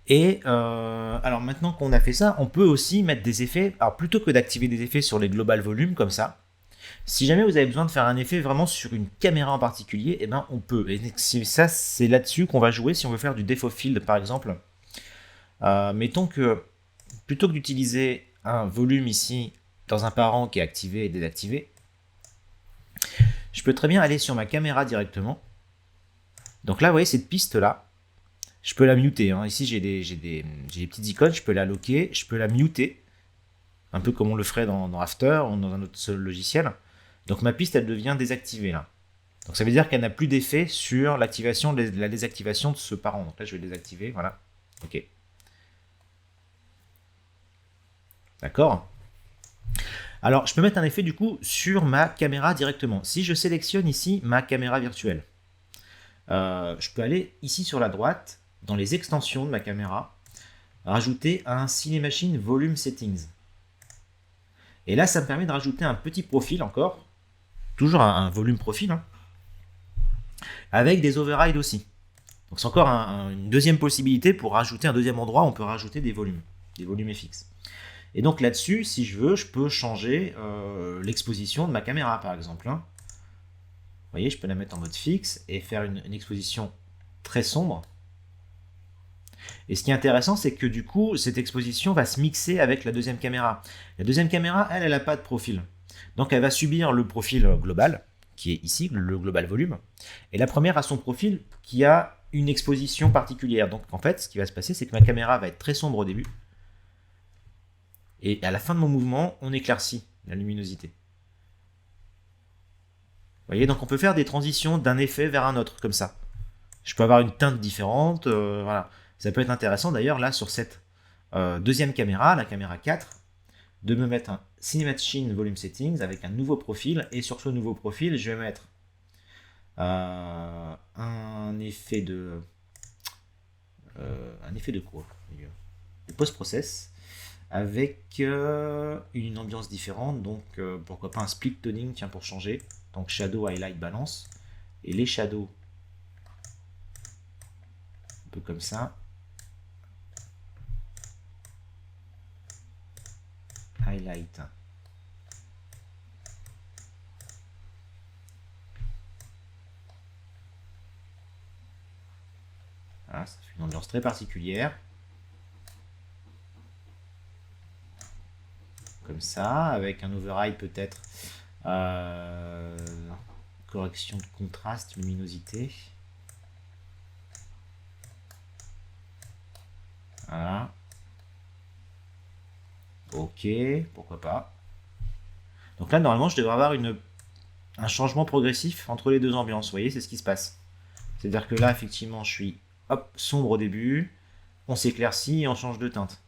Et alors maintenant qu'on a fait ça, on peut aussi mettre des effets. Alors plutôt que d'activer des effets sur les global volumes comme ça, si jamais vous avez besoin de faire un effet vraiment sur une caméra en particulier, eh ben on peut. Et ça, c'est là-dessus qu'on va jouer si on veut faire du depth of field par exemple. Mettons que plutôt que d'utiliser un volume ici dans un parent qui est activé et désactivé, je peux très bien aller sur ma caméra directement. Donc là, vous voyez cette piste là, je peux la muter. Hein. Ici, j'ai des petites icônes, je peux la loquer, je peux la muter, un peu comme on le ferait dans After ou dans un autre logiciel. Donc ma piste, elle devient désactivée là. Donc ça veut dire qu'elle n'a plus d'effet sur l'activation, la désactivation de ce parent. Donc là, je vais le désactiver, voilà. Ok. D'accord. Alors, je peux mettre un effet du coup sur ma caméra directement. Si je sélectionne ici ma caméra virtuelle, je peux aller ici sur la droite, dans les extensions de ma caméra, rajouter un Cinemachine Volume Settings. Et là, ça me permet de rajouter un petit profil encore, toujours un volume profil, hein, avec des overrides aussi. Donc c'est encore une deuxième possibilité pour rajouter un deuxième endroit où on peut rajouter des volumes FX. Et donc là-dessus, si je veux, je peux changer l'exposition de ma caméra par exemple. Hein. Vous voyez, je peux la mettre en mode fixe et faire une exposition très sombre. Et ce qui est intéressant, c'est que du coup, cette exposition va se mixer avec la deuxième caméra. La deuxième caméra, elle n'a pas de profil. Donc elle va subir le profil global, qui est ici, le global volume. Et la première a son profil qui a une exposition particulière. Donc en fait, ce qui va se passer, c'est que ma caméra va être très sombre au début. Et à la fin de mon mouvement, on éclaircit la luminosité. Vous voyez, donc on peut faire des transitions d'un effet vers un autre, comme ça. Je peux avoir une teinte différente, voilà. Ça peut être intéressant d'ailleurs, là, sur cette deuxième caméra, la caméra 4, de me mettre un Cinemachine Volume Settings avec un nouveau profil, et sur ce nouveau profil, je vais mettre un effet de quoi, de post-process, avec une ambiance différente, donc pourquoi pas un split toning, tiens, pour changer, donc shadow, highlight, balance, et les shadows, un peu comme ça, highlight, voilà, ça fait une ambiance très particulière, comme ça, avec un override peut-être, correction de contraste, luminosité. Voilà. Ok, pourquoi pas. Donc là, normalement, je devrais avoir un changement progressif entre les deux ambiances. Vous voyez, c'est ce qui se passe. C'est-à-dire que là, effectivement, je suis sombre au début, on s'éclaircit et on change de teinte.